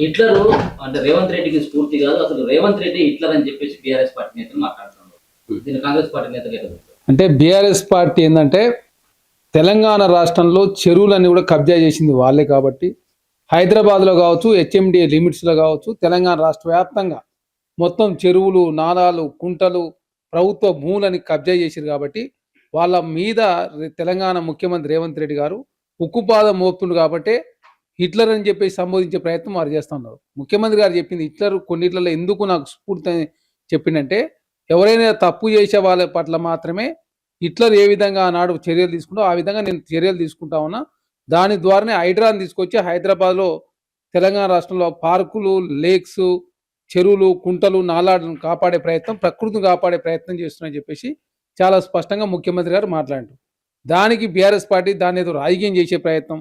Hitler అంటే రేవంత్ రెడ్డికి స్ఫూర్తి కాదు, అసలు రేవంత్ రెడ్డి హిట్లర్ అని చెప్పేసి బీఆర్ఎస్ పార్టీ నేతలు మాట్లాడుతున్నారు. దీన్ని కాంగ్రెస్ పార్టీ నేతలు అంటే బీఆర్ఎస్ పార్టీ ఏంటంటే తెలంగాణ రాష్ట్రంలో చెరువులన్నీ కూడా కబ్జా చేసింది వాళ్ళే కాబట్టి హైదరాబాద్లో కావచ్చు, హెచ్ఎండి లిమిట్స్లో కావచ్చు, తెలంగాణ రాష్ట్ర వ్యాప్తంగా మొత్తం చెరువులు, నాలాలు, కుంటలు, ప్రభుత్వ భూములని కబ్జా చేశారు కాబట్టి వాళ్ళ మీద తెలంగాణ ముఖ్యమంత్రి రేవంత్ రెడ్డి గారు ఉక్కుపాదం మోపుతుండు కాబట్టి హిట్లర్ అని చెప్పి సంబోధించే ప్రయత్నం వారు చేస్తున్నారు. ముఖ్యమంత్రి గారు చెప్పింది హిట్లర్ కొన్నిట్లలో ఎందుకు నాకు స్ఫూర్తి చెప్పిందంటే, ఎవరైనా తప్పు చేసే వాళ్ళ పట్ల మాత్రమే హిట్లర్ ఏ విధంగా ఆనాడు చర్యలు తీసుకుంటో ఆ విధంగా నేను చర్యలు తీసుకుంటా ఉన్నా. దాని ద్వారానే హైడ్రాని తీసుకొచ్చి హైదరాబాద్లో తెలంగాణ రాష్ట్రంలో పార్కులు, లేక్స్, చెరువులు, కుంటలు, నాలాలను కాపాడే ప్రయత్నం, ప్రకృతిని కాపాడే ప్రయత్నం చేస్తున్నాయని చెప్పేసి చాలా స్పష్టంగా ముఖ్యమంత్రి గారు మాట్లాడారు. దానికి బీఆర్ఎస్ పార్టీ దాన్ని ఏదో రాజకీయం చేసే ప్రయత్నం,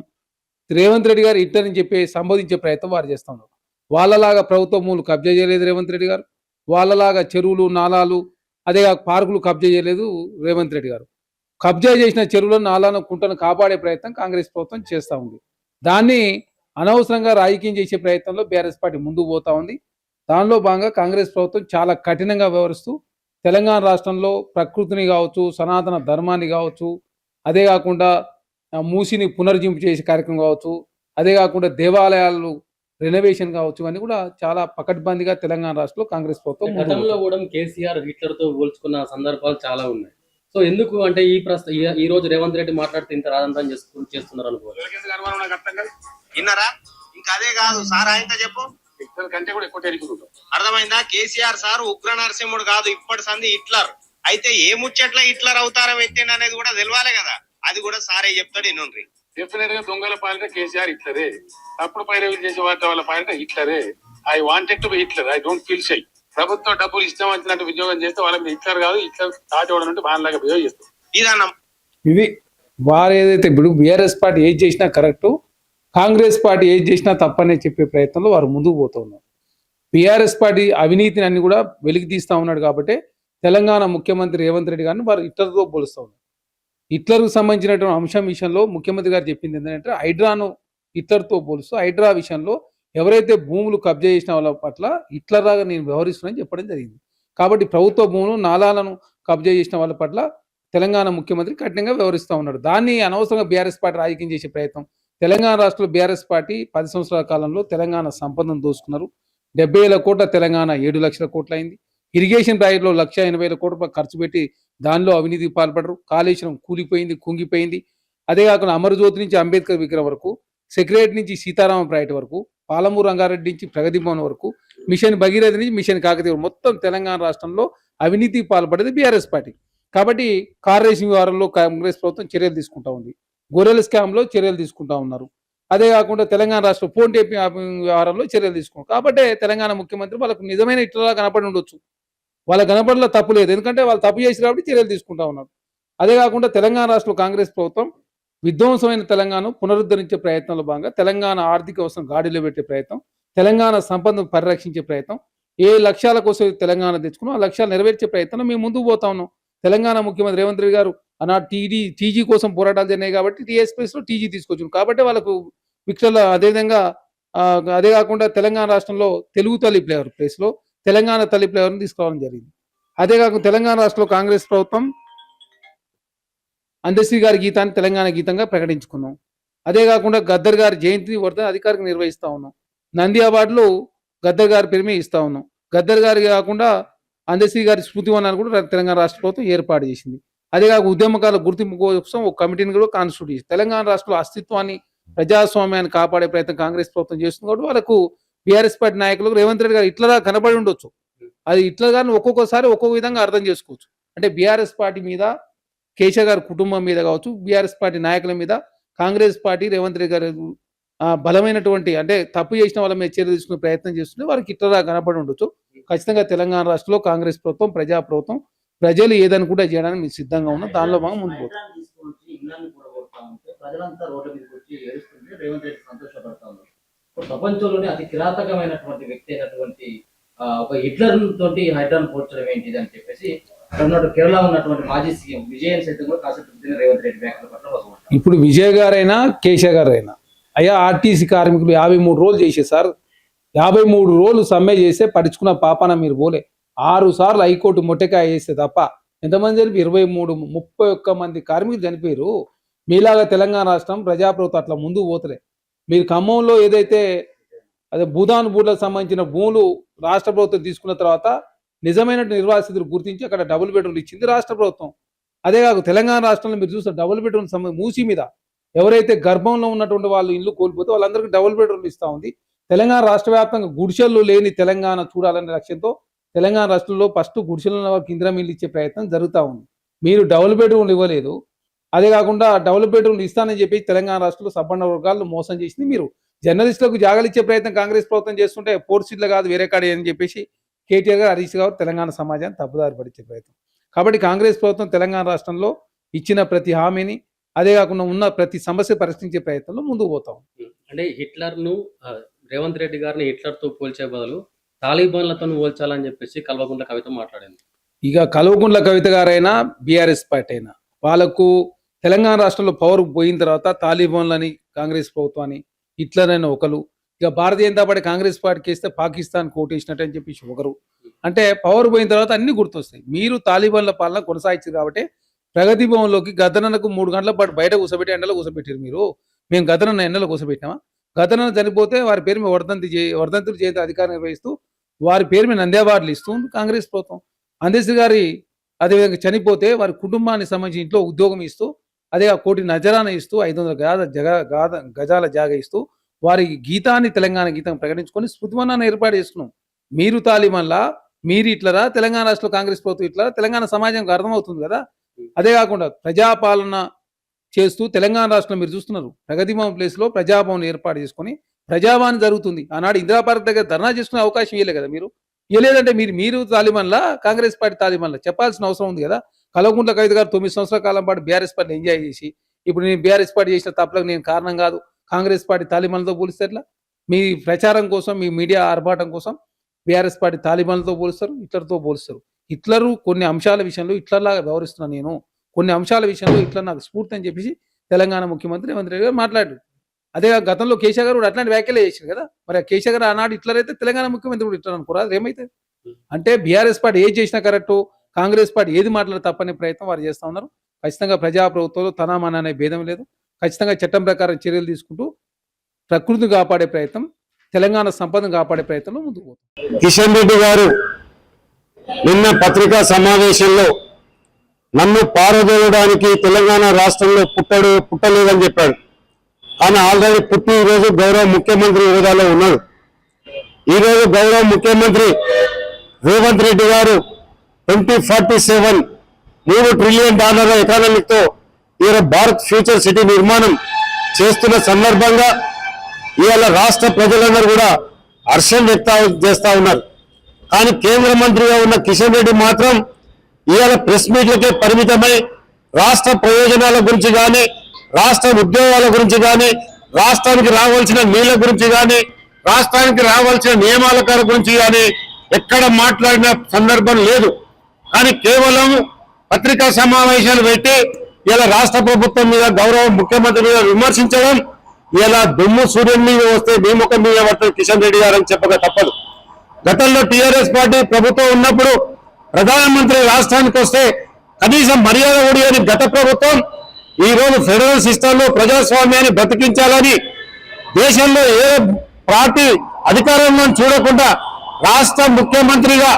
రేవంత్ రెడ్డి గారు హిట్లర్ అని చెప్పి సంబోధించే ప్రయత్నం వారు చేస్తున్నారు. వాళ్ళలాగా ప్రభుత్వ భూములు కబ్జా చేయలేదు రేవంత్ రెడ్డి గారు, వాళ్ళలాగా చెరువులు, నాలాలు, అదే పార్కులు కబ్జా చేయలేదు రేవంత్ రెడ్డి గారు. కబ్జా చేసిన చెరువులను, నాలాలను, కుంటను కాపాడే ప్రయత్నం కాంగ్రెస్ ప్రభుత్వం చేస్తూ ఉంది. దాన్ని అనవసరంగా రాజకీయం చేసే ప్రయత్నంలో బీఆర్ఎస్ పార్టీ ముందుకు పోతా ఉంది. దానిలో భాగంగా కాంగ్రెస్ ప్రభుత్వం చాలా కఠినంగా వ్యవహరిస్తూ తెలంగాణ రాష్ట్రంలో ప్రకృతిని కావచ్చు, సనాతన ధర్మాన్ని కావచ్చు, అదే కాకుండా మూసిని పునర్జింపు చేసే కార్యక్రమం కావచ్చు, అదే కాకుండా దేవాలయాలు రెనోవేషన్ కావచ్చు, ఇవన్నీ కూడా చాలా పకడ్బందీగా తెలంగాణ రాష్ట్రంలో కాంగ్రెస్ ప్రభుత్వం గతంలో కూడా కేసీఆర్ హిట్లర్ తో పోల్చుకున్న సందర్భాలు చాలా ఉన్నాయి. సో ఎందుకు అంటే ఈ రోజు రేవంత్ రెడ్డి మాట్లాడితే ఇంత రాదంతం చేస్తున్నారు అనుకోవాలి. విన్నారా? ఇంకా అదే కాదు సార్, ఆయన చెప్పు కంటే కూడా ఎక్కువ టెలిఫోన్ అర్థమైందా? కేసీఆర్ సార్ ఉగ్ర నరసింహుడు కాదు, ఇప్పటి సంది హిట్లర్. అయితే ఏ ముచ్చట్ల హిట్లర్ అవతారం ఎత్తిండి అనేది కూడా తెలియాలి కదా, అది కూడా సారే చెప్తాడు. ఎన్నుండ్రి డెఫినెట్ గా దొంగల పాలిట కేసీఆర్ హిట్లరే, తప్పుడు పైరవీలు చేసే వాళ్ళ పాలిట హిట్లరే. I wanted to be Hitler, I don't feel shy. ప్రభుత్వం డబ్బులు ఇష్టం వచ్చినట్టు ఉద్యోగం చేస్తే వాళ్ళ మీద హిట్లర్ కాదు, హిట్లర్ తాచోడనంటే బాగా బిహేవ్ చేస్తాం. ఇదన్నం ఇది వారు ఏదైతే ఇప్పుడు బీఆర్ఎస్ పార్టీ ఏది చేసినా కరెక్టు, కాంగ్రెస్ పార్టీ ఏది చేసినా తప్పనే చెప్పే ప్రయత్నంలో వారు ముందుకు పోతూ ఉన్నారు. బీఆర్ఎస్ పార్టీ అవినీతిని అన్ని కూడా వెలికి తీస్తూ ఉన్నాడు కాబట్టి తెలంగాణ ముఖ్యమంత్రి రేవంత్ రెడ్డి గారిని వారు హిట్లర్తో పోలుస్తూ ఉన్నారు. హిట్లర్కు సంబంధించినటువంటి అంశం విషయంలో ముఖ్యమంత్రి గారు చెప్పింది ఏంటంటే, హైడ్రాను హిట్లర్తో పోలుస్తూ హైడ్రా విషయంలో ఎవరైతే భూములు కబ్జా చేసిన వాళ్ళ పట్ల హిట్లర్ లాగా నేను వ్యవహరిస్తున్నానని చెప్పడం జరిగింది. కాబట్టి ప్రభుత్వ భూములు, నాలాలను కబ్జా చేసిన వాళ్ళ పట్ల తెలంగాణ ముఖ్యమంత్రి కఠినంగా వ్యవహరిస్తూ ఉన్నాడు. దాన్ని అనవసరంగా బీఆర్ఎస్ పార్టీ రాజకీయం చేసే ప్రయత్నం. తెలంగాణ రాష్ట్రంలో బీఆర్ఎస్ పార్టీ 10 సంవత్సరాల కాలంలో తెలంగాణ సంపదను దోసుకున్నారు. 70,000 కోట్ల తెలంగాణ 7 లక్షల కోట్లు అయింది. ఇరిగేషన్ ప్రాజెక్టులో 1,80,000 కోట్ల రూపాయలు ఖర్చు పెట్టి దానిలో అవినీతికి పాల్పడరు. కాళేశ్వరం కూలిపోయింది, కుంగిపోయింది. అదే కాకుండా అమరజ్యోతి నుంచి అంబేద్కర్ విగ్రహం వరకు, సెక్రటరీ నుంచి సీతారామ ప్రాజెక్టు వరకు, పాలమూరు రంగారెడ్డి నుంచి ప్రగతి భవన్ వరకు, మిషన్ భగీరథ నుంచి మిషన్ కాకతీయ మొత్తం తెలంగాణ రాష్ట్రంలో అవినీతికి పాల్పడేది బీఆర్ఎస్ పార్టీ. కాబట్టి కార్ రేసింగ్ వ్యవహారంలో కాంగ్రెస్ ప్రభుత్వం చర్యలు తీసుకుంటా ఉంది. గొర్రెల స్కామ్లో చర్యలు తీసుకుంటా ఉన్నారు. అదే కాకుండా తెలంగాణ రాష్ట్ర ఫోన్ టేపింగ్ వ్యవహారంలో చర్యలు తీసుకున్నారు. కాబట్టి తెలంగాణ ముఖ్యమంత్రి వాళ్ళకు నిజమైన ఇట్లా కనపడి ఉండొచ్చు, వాళ్ళ కనపడలో తప్పు లేదు, ఎందుకంటే వాళ్ళు తప్పు చేసి కాబట్టి చర్యలు తీసుకుంటా ఉన్నారు. అదే కాకుండా తెలంగాణ రాష్ట్రంలో కాంగ్రెస్ ప్రభుత్వం విధ్వంసమైన తెలంగాణను పునరుద్ధరించే ప్రయత్నంలో భాగంగా తెలంగాణ ఆర్థిక వ్యవస్థను గాడిలో పెట్టే ప్రయత్నం, తెలంగాణ సంపదను పరిరక్షించే ప్రయత్నం, ఏ లక్ష్యాల కోసం తెలంగాణ తెచ్చుకున్నాం ఆ లక్ష్యాలు నెరవేర్చే ప్రయత్నం మేము ముందుకు పోతా ఉన్నాం. తెలంగాణ ముఖ్యమంత్రి రేవంత్ రెడ్డి గారు అన్నాడు టీజీ కోసం పోరాటాలు జరిగినాయి కాబట్టి టీఎస్ ప్లేస్లో టీజీ తీసుకొచ్చారు కాబట్టి వాళ్ళకు విక్షల. అదేవిధంగా అదే కాకుండా తెలంగాణ రాష్ట్రంలో తెలుగు తల్లి ఫ్లేవర్ ప్లేస్లో తెలంగాణ తల్లి ఫ్లేవర్ని తీసుకురావడం జరిగింది. అదే కాకుండా తెలంగాణ రాష్ట్రంలో కాంగ్రెస్ ప్రభుత్వం అందశ్రీ గారి గీతాన్ని తెలంగాణ గీతంగా ప్రకటించుకున్నాం. అదే కాకుండా గద్దర్ గారి జయంతిని వర్ధన అధికారికంగా నిర్వహిస్తూ ఉన్నాం. నంది అవార్డులు గద్దర్ గారి పేరు మీద ఇస్తూ ఉన్నాం. గద్దర్ గారి కాకుండా అందశ్రీ గారి స్మృతివనాన్ని కూడా తెలంగాణ రాష్ట్ర ప్రభుత్వం ఏర్పాటు చేసింది. అదే కాక ఉద్యమకాల గుర్తింపు కోసం ఒక కమిటీని కూడా కాన్స్టిట్యూట్ చేసింది. తెలంగాణ రాష్ట్రంలో అస్తిత్వాన్ని, ప్రజాస్వామ్యాన్ని కాపాడే ప్రయత్నం కాంగ్రెస్ ప్రభుత్వం చేస్తుంది కాబట్టి వాళ్ళకు బీఆర్ఎస్ పార్టీ నాయకులకు రేవంత్ రెడ్డి గారు ఇట్లా కనబడి ఉండొచ్చు. అది ఇట్లా గారిని ఒక్కొక్కసారి ఒక్కొక్క విధంగా అర్థం చేసుకోవచ్చు. అంటే బీఆర్ఎస్ పార్టీ మీద, కేసీఆర్ గారి కుటుంబం మీద కావచ్చు, బీఆర్ఎస్ పార్టీ నాయకుల మీద కాంగ్రెస్ పార్టీ రేవంత్ రెడ్డి గారు బలమైనటువంటి అంటే తప్పు చేసిన వాళ్ళ మీద చర్యలు తీసుకునే ప్రయత్నం చేస్తుంటే వారికి ఇట్లా కనపడి ఉండొచ్చు. ఖచ్చితంగా తెలంగాణ రాష్ట్రంలో కాంగ్రెస్ ప్రభుత్వం, ప్రజా ప్రభుత్వం, ప్రజలు ఏదని కూడా చేయడానికి మీకు సిద్ధంగా ఉన్నాం. దానిలో మనం ముందుకు ప్రజలంతా రోడ్ల మీదకి వచ్చి ఏడుస్తుంటే రేవంత్ రెడ్డి సంతోషపడతా ఉన్నారు. ప్రపంచంలోనే అతి కిరాతకమైనటువంటి వ్యక్తి అయినటువంటి ఒక హిట్లర్ తోటి హైడ్రాన్ పోల్చడం ఏంటిది అని చెప్పేసి కేరళ ఉన్నటువంటి మాజీ సీఎం విజయన్ సైతం కూడా కాసేపు రేవంత్ రెడ్డి వ్యాఖ్యల పట్ల ఇప్పుడు విజయ్ గారైనా కేసీఆర్ గారైనా అయ్యా ఆర్టీసీ కార్మికులు 53 రోజులు చేసే సార్ 53 రోజులు సమ్మె చేస్తే పడుచుకున్న పాపాన మీరు పోలే. 6 సార్లు హైకోర్టు మొట్టకాయ వేస్తే తప్ప ఎంతమంది చనిపోయి 31 మంది కార్మికులు చనిపోయారు. మీలాగా తెలంగాణ రాష్ట్రం ప్రజాప్రభుత్వం అట్లా ముందుకు పోతలే. మీరు ఖమ్మంలో ఏదైతే అదే భూదాన్ భూములకు సంబంధించిన భూములు రాష్ట్ర ప్రభుత్వం తీసుకున్న తర్వాత నిజమైన నిర్వాసితులు గుర్తించి అక్కడ డబుల్ బెడ్రూమ్లు ఇచ్చింది రాష్ట్ర ప్రభుత్వం. అదే కాదు తెలంగాణ రాష్ట్రంలో మీరు చూస్తే డబుల్ బెడ్రూమ్ మూసి మీద ఎవరైతే గర్భంలో ఉన్నటువంటి వాళ్ళు ఇల్లు కోల్పోతే వాళ్ళందరికీ డబుల్ బెడ్రూమ్లు ఇస్తా ఉంది. తెలంగాణ రాష్ట్ర వ్యాప్తంగా గుడిసెలు లేని తెలంగాణ చూడాలనే లక్ష్యంతో తెలంగాణ రాష్ట్రంలో ఫస్ట్ గుడిసెల వరకు ఇందిరా ఇల్లు ఇచ్చే ప్రయత్నం జరుగుతూ ఉంది. మీరు డబుల్ బెడ్రూమ్లు ఇవ్వలేదు. అదే కాకుండా డబుల్ బెడ్రూమ్లు ఇస్తానని చెప్పి తెలంగాణ రాష్ట్రంలో సబ్బండ వర్గాలను మోసం చేసింది మీరు. జర్నలిస్టులకు జాగాలు ఇచ్చే ప్రయత్నం కాంగ్రెస్ ప్రభుత్వం చేస్తుంటే పోర్ట్ సీట్లు కాదు వేరే కాడే అని చెప్పేసి కేటీఆర్ గారు హరీష్ గారు తెలంగాణ సమాజాన్ని తప్పుదారి పడిచే ప్రయత్నం. కాబట్టి కాంగ్రెస్ ప్రభుత్వం తెలంగాణ రాష్ట్రంలో ఇచ్చిన ప్రతి హామీని అదే కాకుండా ఉన్న ప్రతి సమస్య పరిష్కరించే ప్రయత్నంలో ముందుకు పోతాం. అంటే హిట్లర్ను రేవంత్ రెడ్డి గారిని హిట్లర్తో పోల్చే బదులు తాలిబాన్లతో పోల్చాలని చెప్పేసి కల్వకుంట్ల కవిత మాట్లాడింది. ఇక కల్వకుంట్ల కవిత గారైనా బీఆర్ఎస్ పార్టీ అయినా వాళ్ళకు తెలంగాణ రాష్ట్రంలో పవర్ పోయిన తర్వాత తాలిబాన్లని కాంగ్రెస్ ప్రభుత్వాన్ని హిట్లర్ అయిన ఒకరు, ఇక భారతీయ జనతా పార్టీ కాంగ్రెస్ పార్టీకి వేస్తే పాకిస్తాన్ కోటేసినట్టు అని చెప్పేసి ఒకరు. అంటే పవర్ పోయిన తర్వాత అన్ని గుర్తొస్తాయి. మీరు తాలిబాన్ల పాలన కొనసాగించారు కాబట్టి ప్రగతి భవన్లోకి గద్దనకు 3 గంటల పాటు బయట కూర్చోబెట్టి ఎండలో కూర్చోబెట్టారు. మీరు మేము గద్దనన్న ఎండలో కూర్చోబెట్టినామా? గద్దనన్న చనిపోతే వారి పేరు మీద వర్ధంతులు చేతి అధికారం నిర్వహిస్తూ వారి పేరు మీద నంది అవార్డులు ఇస్తూ కాంగ్రెస్ ప్రభుత్వం. అందశ్రీ గారి అదేవిధంగా చనిపోతే వారి కుటుంబానికి సంబంధించి ఇంట్లో ఉద్యోగం ఇస్తూ అదే 1 కోటి నజరాన ఇస్తూ 500 గజాల జాగ ఇస్తూ వారి గీతాన్ని తెలంగాణ గీతం ప్రకటించుకొని స్మృతివనాన్ని ఏర్పాటు చేసుకున్నాం. మీరు తాలిబాన్లా, మీరు ఇట్లరా, తెలంగాణ రాష్ట్రంలో కాంగ్రెస్ ప్రభుత్వం ఇట్లరా, తెలంగాణ సమాజంకి అర్థమవుతుంది కదా. అదే కాకుండా ప్రజాపాలన చేస్తూ తెలంగాణ రాష్ట్రంలో మీరు చూస్తున్నారు ప్రగతి భవన్ ప్లేస్ లో ప్రజాభవన్ ఏర్పాటు చేసుకొని ప్రజాభవన్ జరుగుతుంది. ఆనాడు ఇందిరా పార్క్ దగ్గర ధర్నా చేసుకునే అవకాశం ఇవ్వలేదు కదా. మీరు ఇవ్వలేదంటే మీరు తాలిబాన్లా, కాంగ్రెస్ పార్టీ తాలిబాన్లా చెప్పాల్సిన అవసరం ఉంది కదా. కల్వకుంట్ల కవిత గారు 9 సంవత్సరాల కాలం పాటు బీఆర్ఎస్ పార్టీ ఎంజాయ్ చేసి ఇప్పుడు నేను బీఆర్ఎస్ పార్టీ చేసిన తప్పులకు నేను కారణం కాదు, కాంగ్రెస్ పార్టీ తాలిబాన్లతో పోలిస్తే ఎట్లా? మీ ప్రచారం కోసం మీ మీడియా ఆర్భాటం కోసం బీఆర్ఎస్ పార్టీ తాలిబాన్లతో పోలుస్తారు, హిట్లర్తో పోలుస్తారు. హిట్లరు కొన్ని అంశాల విషయంలో హిట్లర్లాగా వ్యవహరిస్తున్నాను నేను, కొన్ని అంశాల విషయంలో హిట్లర్ నాకు స్ఫూర్తి అని చెప్పేసి తెలంగాణ ముఖ్యమంత్రి రేవంత్ రెడ్డి గారు మాట్లాడారు. అదే గతంలో కేసీఆర్ గారు కూడా అట్లాంటి వ్యాఖ్యలే చేశారు కదా. మరి కేసీఆర్ గారు ఆనాడు హిట్లర్ అయితే తెలంగాణ ముఖ్యమంత్రి కూడా హిట్లర్ అనుకోరా? ఏమైతే అంటే బీఆర్ఎస్ పార్టీ ఏది చేసినా కరెక్టు, కాంగ్రెస్ పార్టీ ఏది మాట్లాడే తప్పనే ప్రయత్నం వారు చేస్తూ ఉన్నారు. ఖచ్చితంగా ప్రజాప్రభుత్వంలో తనామన అనే భేదం లేదు. ఖచ్చితంగా చట్టం ప్రకారం చర్యలు తీసుకుంటూ ప్రకృతిని కాపాడే ప్రయత్నం, తెలంగాణ సంపదను కాపాడే ప్రయత్నంలో ముందుకు పోతాం. కిషన్ రెడ్డి గారు నిన్న పత్రికా సమావేశంలో నన్ను పారదోలడానికి తెలంగాణ రాష్ట్రంలో పుట్టలేదని చెప్పాడు. ఆయన ఆల్రెడీ పుట్టి ఈరోజు గౌరవ ముఖ్యమంత్రి హోదాలో ఉన్నాడు. ఈరోజు గౌరవ ముఖ్యమంత్రి రేవంత్ రెడ్డి గారు 2047 $3 ట్రిలియన్ ఎకానమీతో ఇవాళ భారత్ ఫ్యూచర్ సిటీ నిర్మాణం చేస్తున్న సందర్భంగా ఇవాళ రాష్ట్ర ప్రజలందరూ కూడా హర్షం వ్యక్తం చేస్తా ఉన్నారు. కానీ కేంద్ర మంత్రిగా ఉన్న కిషన్ రెడ్డి మాత్రం ఇవాళ ప్రెస్ మీట్లకే పరిమితమై రాష్ట్ర ప్రయోజనాల గురించి కానీ, రాష్ట్ర ఉద్యోగాల గురించి కానీ, రాష్ట్రానికి రావాల్సిన నీళ్ల గురించి కానీ, రాష్ట్రానికి రావాల్సిన నియామాల గురించి కానీ ఎక్కడ మాట్లాడిన సందర్భం లేదు. కానీ కేవలం పత్రికా సమావేశాలు పెట్టి ఇలా రాష్ట్ర ప్రభుత్వం మీద గౌరవ ముఖ్యమంత్రి మీద విమర్శించడం, ఇలా దుమ్ము సూర్యుడి మీద వస్తే మీ ముఖం మీద పడుతుంది కిషన్ రెడ్డి గారు అని చెప్పక తప్పదు. గతంలో టీఆర్ఎస్ పార్టీ ప్రభుత్వం ఉన్నప్పుడు ప్రధానమంత్రి రాష్ట్రానికి వస్తే కనీసం మర్యాద ఒడియని గత ప్రభుత్వం ఈ రోజు ఫెడరల్ సిస్టంలో ప్రజాస్వామ్యాన్ని బతికించాలని దేశంలో ఏ పార్టీ అధికారంలో చూడకుండా రాష్ట్ర ముఖ్యమంత్రిగా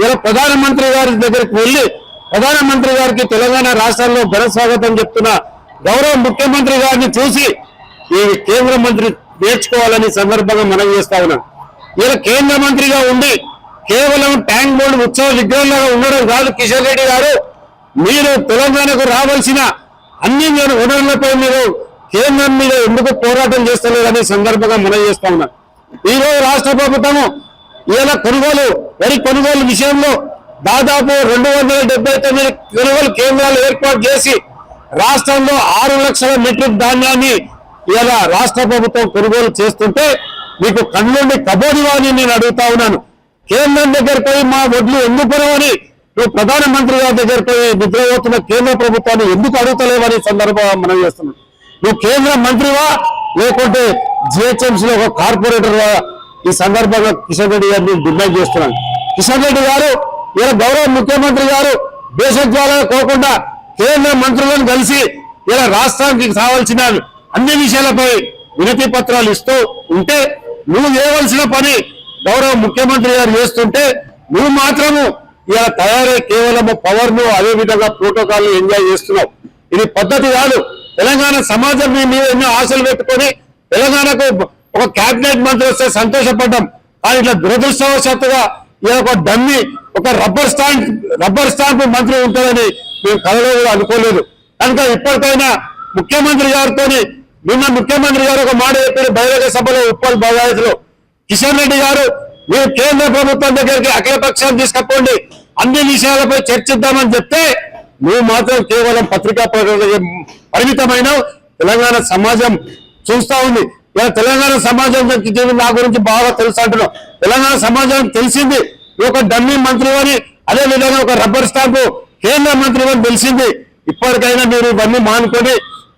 ఇలా ప్రధానమంత్రి గారి దగ్గరికి వెళ్లి ప్రధానమంత్రి గారికి తెలంగాణ రాష్ట్రంలో ఘన స్వాగతం చెప్తున్న గౌరవ ముఖ్యమంత్రి గారిని చూసి ఈ కేంద్ర మంత్రి నేర్చుకోవాలని సందర్భంగా మనం చేస్తా ఉన్నాం. ఇలా కేంద్ర మంత్రిగా ఉండి కేవలం ట్యాంక్ బోర్డు ఉత్సవ విగ్రహంలాగా ఉండడం కాదు కిషన్ రెడ్డి గారు, మీరు తెలంగాణకు రావాల్సిన అన్ని వనరులపై మీరు కేంద్రం మీద ఎందుకు పోరాటం చేస్తలేరనే సందర్భంగా మనం చేస్తా ఉన్నాం. ఈ రోజు రాష్ట్ర ప్రభుత్వము ఇలా వరి కొనుగోలు విషయంలో దాదాపు 279 కొనుగోలు కేంద్రాలు ఏర్పాటు చేసి రాష్ట్రంలో 6 లక్షల మెట్రిక్ ధాన్యాన్ని ఇలా రాష్ట్ర ప్రభుత్వం కొనుగోలు చేస్తుంటే మీకు కళ్ళుండి కబోడివాని నేను అడుగుతా ఉన్నాను. కేంద్రం దగ్గర పోయి మా వడ్లు ఎందుకు కొనవని నువ్వు ప్రధానమంత్రి గారి దగ్గర పోయి నిద్రపోతున్న కేంద్ర ప్రభుత్వాన్ని ఎందుకు అడుగుతలేవని సందర్భంగా మనం చేస్తున్నాం. నువ్వు కేంద్ర మంత్రివా లేకుంటే జిహెచ్ఎంసీలో ఒక కార్పొరేటర్వా ఈ సందర్భంగా కిషన్ రెడ్డి గారిని డిమాండ్ చేస్తున్నాను. కిషన్ రెడ్డి గారు ఇలా గౌరవ ముఖ్యమంత్రి గారు దేశద్వారా కోకుండా కేంద్ర మంత్రులను కలిసి ఇలా రాష్ట్రానికి కావాల్సిన అన్ని విషయాలపై వినతి పత్రాలు ఇస్తూ ఉంటే నువ్వు చేయవలసిన పని గౌరవ ముఖ్యమంత్రి గారు చేస్తుంటే నువ్వు మాత్రము ఇలా తయారై కేవలం పవర్ ను అదే విధంగా ప్రోటోకాల్ ఎంజాయ్ చేస్తున్నావు. ఇది పద్ధతి కాదు. తెలంగాణ సమాజం మీ మీద ఎన్నో ఆశలు పెట్టుకొని తెలంగాణకు ఒక కేబినెట్ మంత్రి వస్తే సంతోషపడ్డాం. కానీ ఇట్లా దురదృష్టవశాత్తుగా ఇలా ఒక డమ్మి ఒక రబ్బర్ స్టాంప్ మంత్రి ఉంటారని మేము కలలో కూడా అనుకోలేదు. కనుక ఇప్పటికైనా ముఖ్యమంత్రి గారితో నిన్న ముఖ్యమంత్రి గారు ఒక మాట చెప్పారు బహిరంగ సభలో ఉప్పల్ బగాయత్లో, కిషన్ రెడ్డి గారు మీరు కేంద్ర ప్రభుత్వం దగ్గరికి అఖిలపక్షాన్ని తీసుకపోండి, అన్ని విషయాలపై చర్చిద్దామని చెప్తే నువ్వు మాత్రం కేవలం పత్రికా పరిమితమైన తెలంగాణ సమాజం చూస్తా ఉంది. ఇలా తెలంగాణ సమాజం నా గురించి బాగా తెలుసు అంటున్నావు. తెలంగాణ సమాజానికి తెలిసింది నువ్వు ఒక డమ్మీ మంత్రి అని, అదే విధంగా ఒక రబ్బర్ స్టాంపు కేంద్ర మంత్రి అని తెలిసింది. ఇప్పటికైనా మీరు ఇవన్నీ మానుకొని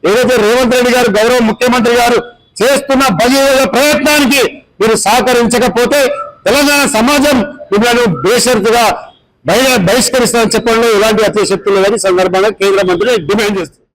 ఏదైతే రేవంత్ రెడ్డి గారు గౌరవ ముఖ్యమంత్రి గారు చేస్తున్న భగీరథ ప్రయత్నానికి మీరు సహకరించకపోతే తెలంగాణ సమాజం మిమ్మల్ని బేషరతుగా బహిష్కరిస్తామని చెప్పడంలో ఎలాంటి అతిశక్తులు లేదని సందర్భంగా కేంద్ర మంత్రి డిమాండ్ చేస్తారు.